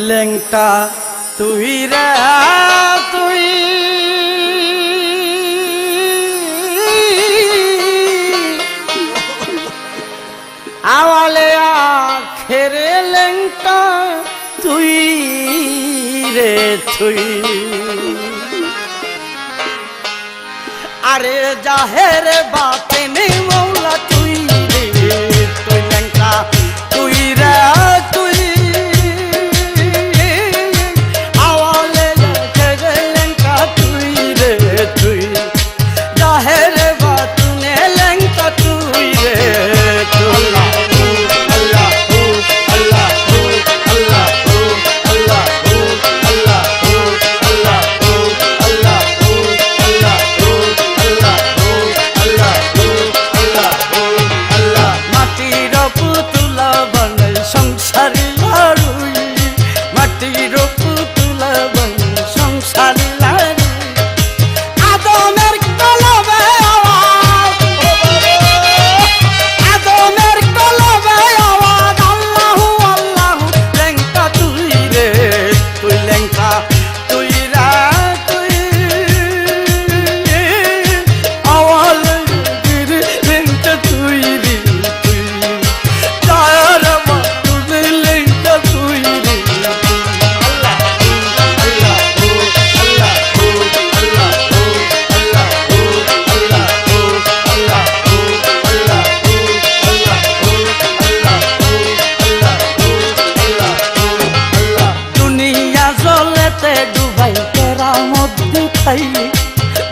লেংটা তুই রে তুই আওয়ালে আখেরে লেংটা তুই রে তুই আরে জাহের বাতেনে মৌলা তুই রে তুই লেংটা তুই রে তুই আওয়ালে আখেরে লেংটা তুই রে তুই জাহের বাতেনে লেংটা তুই রে তুই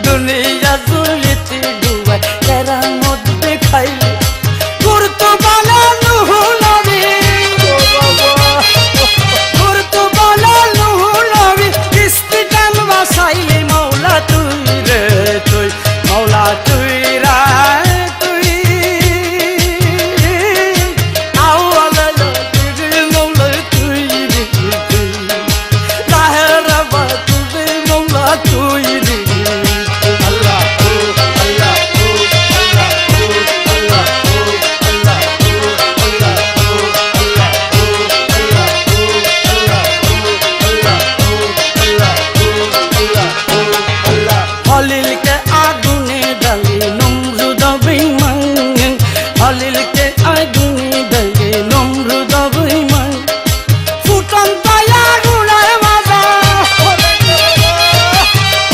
দুনিয়া জুলিতে ডুবাই তেরা মধ্যে খাইলে গুরুত্ব বানানো নবী গুরুত্ব বানানো নবী কিস্তি টান বাসাইলে মৌলা তুই রে তুই মৌলা তুই রা তুই আওয়ালা তুই মৌলা তুই রে তুই লাহেরা বা তুই মৌলা তুই রে হলিলকে আগুনে ডালি নমরুদ বেঈমান হলিলকে আগুনে ডালি নমরুদ বেঈমান ফুটন্ত আগুনের মাঝে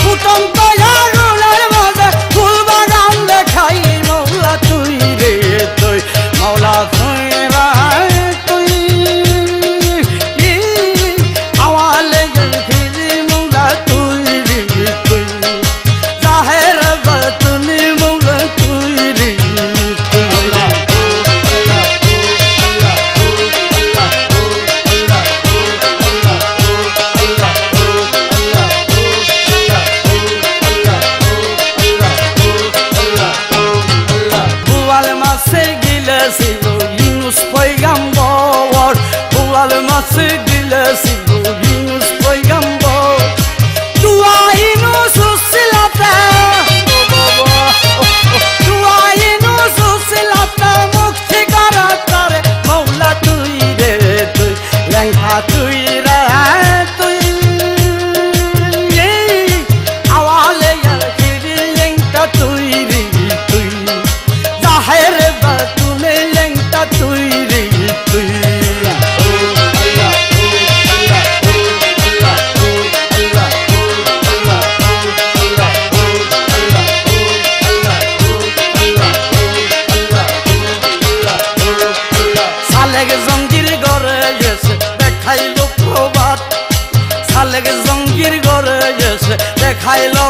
ফুটন্ত আগুনের মাঝে ফুল বাগান দেখাই মৌলা তুই রে তুই মৌলা তুই রে তুই আওয়ালে ফিরে মৌলা তুই রে তুই Yunus peygamber Bual ması dilesi Yunus peygamber Dua Yunus silate Dua Yunus silate Mukti karatare Mevla tuy re tuy Lengha tuy re tuy Avale yakiri lengta tuy re tuy Zahir batune lengta tuy re tuy সালেগ জঙ্গির ঘরে গেছে দেখাইলো প্রভাত সালেগ জঙ্গির ঘরে গেছে দেখাইলো